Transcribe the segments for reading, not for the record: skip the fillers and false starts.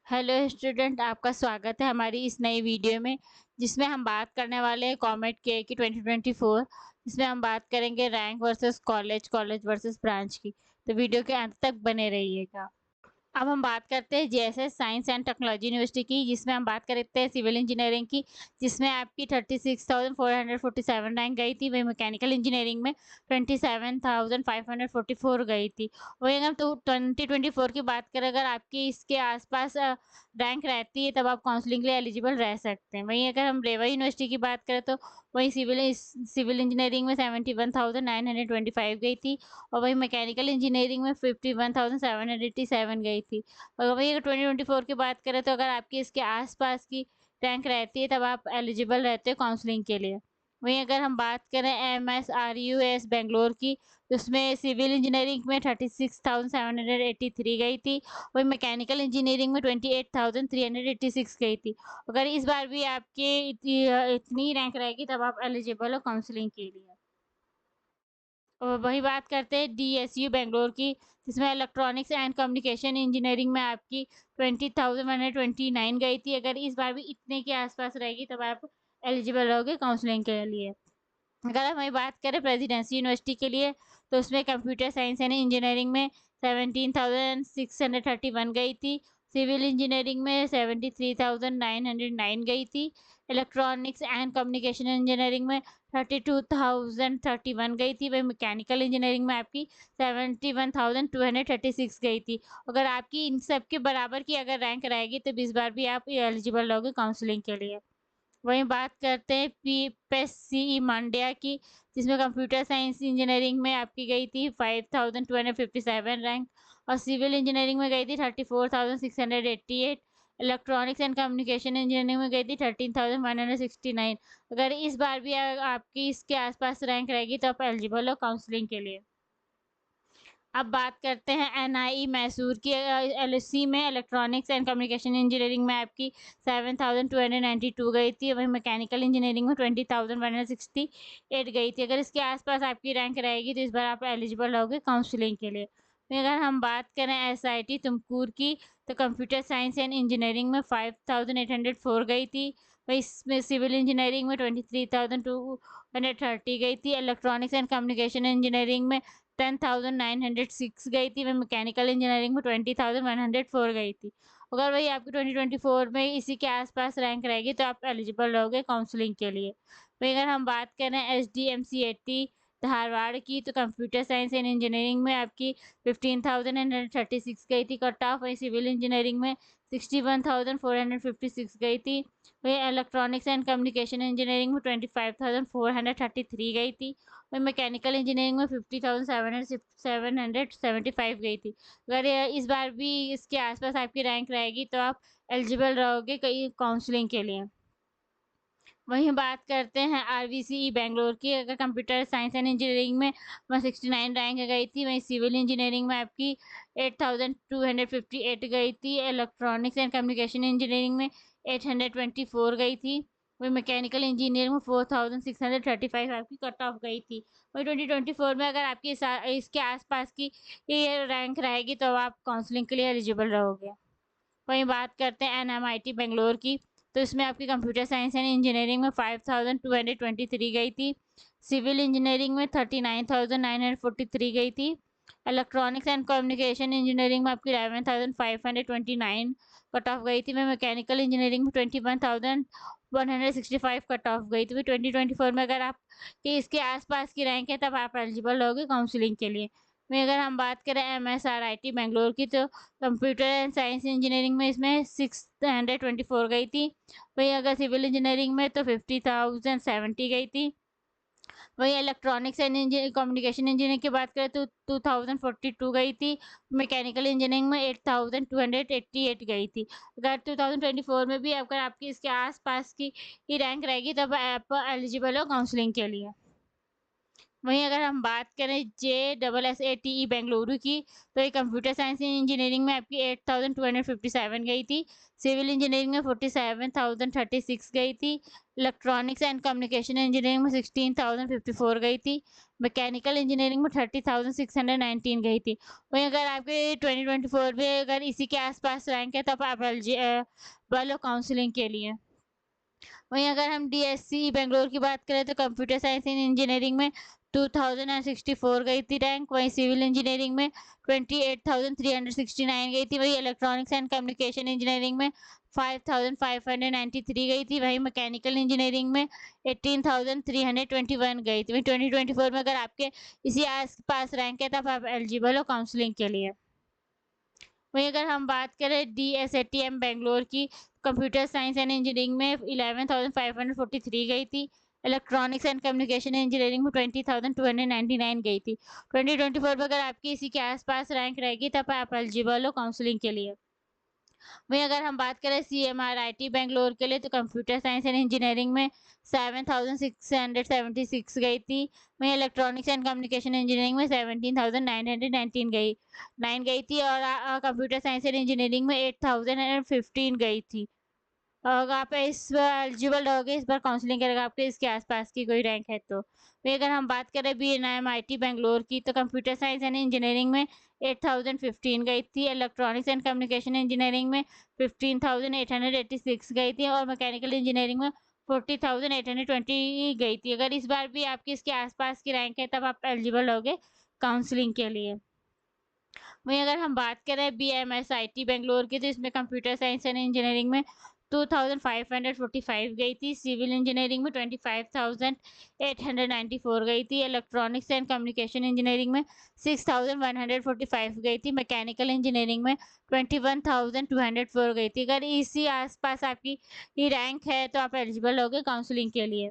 Hello student, आपका स्वागत है हमारी इस नई वीडियो में जिसमें हम बात करने वाले हैं कॉमेट के की 2024। जिसमें हम बात करेंगे rank versus college college versus branch की। तो वीडियो के अंत तक बने रहिएगा। अब हम बात करते हैं JSS science and technology university की, जिसमें हम बात करते हैं सिविल इंजीनियरिंग की, जिसमें आपकी 36,447 रैंक गई थी। वही मैकेनिकल इंजीनियरिंग में 27,544 गई थी। वही अगर तो 2024 की बात करें, अगर आपकी इसके आसपास रैंक रहती है तब आप काउंसलिंग के लिए एलिजिबल रह सकते हैं। वहीं अगर हम रेवा यूनिवर्सिटी की बात करें तो वही सिविल इंजीनियरिंग में 71,925 गई थी, और वही मैकेनिकल इंजीनियरिंग में 51,787 गई थी। और वही अगर 2024 की बात करें तो अगर आपकी इसके आसपास की रैंक रहती है तब आप एलिजिबल रहते हो काउंसलिंग के लिए। वहीं अगर हम बात करें MSRUS बेंगलोर की, तो उसमें सिविल इंजीनियरिंग में 36,783 गई थी। वही मैकेनिकल इंजीनियरिंग में 28,386 गई थी। अगर इस बार भी आपके इतनी रैंक रहेगी तब आप एलिजिबल हो काउंसलिंग के लिए। और वही बात करते हैं DSU बेंगलोर की, जिसमें इलेक्ट्रॉनिक्स एंड कम्युनिकेशन इंजीनियरिंग में आपकी 20,129 गई थी। अगर इस बार भी इतने के आसपास रहेगी तब आप एलिजिबल रहोगे काउंसलिंग के लिए। अगर हम वही बात करें प्रेसिडेंसी यूनिवर्सिटी के लिए, तो उसमें कंप्यूटर साइंस एंड इंजीनियरिंग में 17,631 गई थी। सिविल इंजीनियरिंग में 73,909 गई थी। इलेक्ट्रॉनिक्स एंड कम्युनिकेशन इंजीनियरिंग में 32,031 गई थी। वही मैकेनिकल इंजीनियरिंग में आपकी 71,236 गई थी। अगर आपकी इन सब के बराबर की अगर रैंक रहेगी तो इस बार भी आप एलिजिबल रहोगे काउंसलिंग के लिए। वहीं बात करते हैं PSCE मांड्या की, जिसमें कंप्यूटर साइंस इंजीनियरिंग में आपकी गई थी 5,257 रैंक, और सिविल इंजीनियरिंग में गई थी 34,688। इलेक्ट्रॉनिक्स एंड कम्युनिकेशन इंजीनियरिंग में गई थी 13,169। अगर इस बार भी आपकी इसके आसपास रैंक रहेगी तो आप एलिजिबल हो काउंसलिंग के लिए। अब बात करते हैं NIE मैसूर की। LSC में इलेक्ट्रॉनिक्स एंड कम्युनिकेशन इंजीनियरिंग में आपकी 7,292 गई थी। वहीं मैकेनिकल इंजीनियरिंग में 20,168 गई थी। अगर इसके आसपास आपकी रैंक रहेगी तो इस बार आप एलिजिबल रहोगे काउंसलिंग के लिए। फिर अगर हम बात करें SIT तुमकूर की, तो कंप्यूटर साइंस एंड इंजीनियरिंग में 5,804 गई थी। वही इसमें सिविल इंजीनियरिंग में 23,230 गई थी। इलेक्ट्रॉनिक्स एंड कम्युनिकेशन इंजीनियरिंग में 10,906 गई थी। वह मैकेनिकल इंजीनियरिंग में 20,104 गई थी। अगर वही आपकी 2024 में इसी के आसपास रैंक रहेगी तो आप एलिजिबल रहोगे काउंसलिंग के लिए। वहीं अगर हम बात करें SDMCAT धारवाड़ की, तो कंप्यूटर साइंस एंड इंजीनियरिंग में आपकी 15,136 गई थी कट ऑफ। वही सिविल इंजीनियरिंग में 61,456 गई थी। वही इलेक्ट्रॉनिक्स एंड कम्युनिकेशन इंजीनियरिंग में 25,433 गई थी। वही मैकेनिकल इंजीनियरिंग में 50,775 गई थी। अगर इस बार भी इसके आसपास आपकी रैंक रहेगी तो आप एलिजिबल रहोगे कई काउंसलिंग के लिए। वहीं बात करते हैं RVCE बेंगलोर की। अगर कंप्यूटर साइंस एंड इंजीनियरिंग में 169 रैंक गई थी। वहीं सिविल इंजीनियरिंग में आपकी 8,258 गई थी। इलेक्ट्रॉनिक्स एंड कम्युनिकेशन इंजीनियरिंग में 824 गई थी। वही मैकेनिकल इंजीनियरिंग में 4,635 आपकी कट ऑफ गई थी। वही 2024 में अगर आपकी इसके आसपास की ये रैंक रहेगी तो आप काउंसलिंग के लिए एलिजिबल रहोगे। वहीं बात करते हैं NMIT बेंगलोर की, तो इसमें आपकी कंप्यूटर साइंस एंड इंजीनियरिंग में 5,223 गई थी। सिविल इंजीनियरिंग में 39,943 गई थी। इलेक्ट्रॉनिक्स एंड कम्युनिकेशन इंजीनियरिंग में आपकी 11,529 कट ऑफ गई थी। मैं मैकेनिकल इंजीनियरिंग में 21,165 कट ऑफ गई थी। 2024 में अगर आप कि इसके आसपास की रैंक है तब आप एलिजिबल होगे काउंसलिंग के लिए। में अगर हम बात करें MSRIT बेंगलोर की, तो कंप्यूटर एंड साइंस इंजीनियरिंग में इसमें 624 गई थी। वही अगर सिविल इंजीनियरिंग में तो 50,070 गई थी। वही इलेक्ट्रॉनिक्स एंड कम्युनिकेशन इंजीनियरिंग की बात करें तो 2042 गई थी। मैकेनिकल इंजीनियरिंग में 8,288 गई थी। अगर 2024 में भी अगर आपकी इसके आसपास की रैंक रहेगी तब आप एलिजिबल हो काउंसलिंग के लिए। वहीं अगर हम बात करें JSSATE बेंगलुरु की, तो ये कंप्यूटर साइंस एंड इंजीनियरिंग में आपकी 8257 गई थी। सिविल इंजीनियरिंग में 47,036 गई थी। इलेक्ट्रॉनिक्स एंड कम्युनिकेशन इंजीनियरिंग में 16,054 गई थी। मैकेनिकल इंजीनियरिंग में 30,619 गई थी। वहीं अगर आपके 2024 में अगर इसी के आस-पास रैंक है, तब आप एलिजिबल हो काउंसलिंग के लिए। वहीं अगर हम DSC बेंगलोर की बात करें, तो कंप्यूटर साइंस एंड इंजीनियरिंग में 2064 गई थी रैंक। वहीं सिविल इंजीनियरिंग में 28,369 गई थी। वहीं इलेक्ट्रॉनिक्स एंड कम्युनिकेशन इंजीनियरिंग में 5,593 गई थी। वहीं मैकेनिकल इंजीनियरिंग में 18,321 गई थी। वहीं 2024 में अगर आपके इसी आस पास रैंक है, तब आप एलिजिबल हो काउंसलिंग के लिए। वहीं अगर हम बात करें DSATM बेंगलोर की, कंप्यूटर साइंस एंड इंजीनियरिंग में 11,543 गई थी। इलेक्ट्रॉनिक्स एंड कम्युनिकेशन इंजीनियरिंग में 20,299 गई थी। 2024 में अगर आपकी इसी के आसपास रैंक रहेगी, तब आप एलिजिबल हो काउंसलिंग के लिए। वहीं अगर हम बात करें CMRIT बेंगलोर के लिए, तो कंप्यूटर साइंस एंड इंजीनियरिंग में 7,676 गई थी। वहीं इलेक्ट्रॉनिक्स एंड कम्युनिकेशन इंजीनियरिंग में 17,919 9 गई थी, और कंप्यूटर साइंस एंड इंजीनियरिंग में 8,015 गई थी। अगर आप इस बार एलिजिबल रहोगे, इस बार काउंसलिंग करेगा आपके इसके आसपास की कोई रैंक है तो। वहीं अगर हम बात करें BNIMIT बेंगलोर की, तो कंप्यूटर साइंस एंड इंजीनियरिंग में 8,015 गई थी। इलेक्ट्रॉनिक्स एंड कम्युनिकेशन इंजीनियरिंग में 15,886 गई थी, और मैकेनिकल इंजीनियरिंग में 40,820 गई थी। अगर इस बार भी आपकी इसके आसपास की रैंक है, तब आप एलिजिबल रहोगे काउंसलिंग के लिए। वहीं अगर हम बात करें BMSIT बेंगलोर की, तो इसमें कंप्यूटर साइंस एंड इंजीनियरिंग में 2,545 गई थी। सिविल इंजीनियरिंग में 25,894 गई थी। इलेक्ट्रॉनिक्स एंड कम्युनिकेशन इंजीनियरिंग में 6,145 गई थी। मैकेनिकल इंजीनियरिंग में 21,204 गई थी। अगर इसी आसपास आपकी ये रैंक है, तो आप एलिजिबल होगे काउंसलिंग के लिए।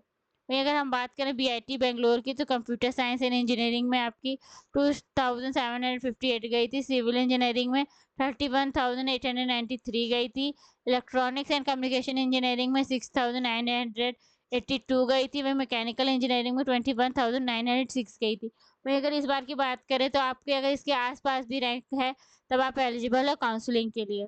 वहीं अगर हम बात करें BIT बेंगलोर की, तो कंप्यूटर साइंस एंड इंजीनियरिंग में आपकी 2,758 गई थी। सिविल इंजीनियरिंग में 31,893 गई थी। इलेक्ट्रॉनिक्स एंड कम्युनिकेशन इंजीनियरिंग में 6,982 गई थी। वहीं मैकेनिकल इंजीनियरिंग में 21,906 गई थी। वहीं अगर इस बार की बात करें, तो आपके अगर इसके आसपास भी रैंक है, तब आप एलिजिबल हो काउंसलिंग के लिए।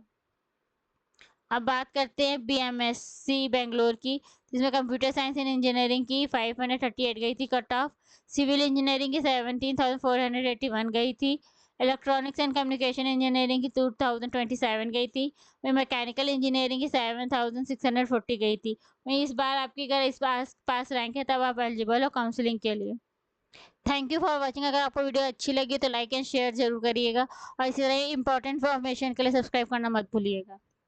अब बात करते हैं BMSC बेंगलोर की, जिसमें कंप्यूटर साइंस एंड इंजीनियरिंग की 538 गई थी कट ऑफ। सिविल इंजीनियरिंग की 17,481 गई थी। इलेक्ट्रॉनिक्स एंड कम्युनिकेशन इंजीनियरिंग की 2,027 गई थी। वहीं मैकेनिकल इंजीनियरिंग की 7,640 गई थी। वहीं इस बार आपकी अगर इस पास रैंक है, तब आप एलिजिबल हो काउंसलिंग के लिए। Thank you for watching. अगर आपको वीडियो अच्छी लगी, तो लाइक एंड शेयर जरूर करिएगा, और इसी तरह इंपॉर्टेंट इन्फॉर्मेशन के लिए सब्सक्राइब करना मत भूलिएगा।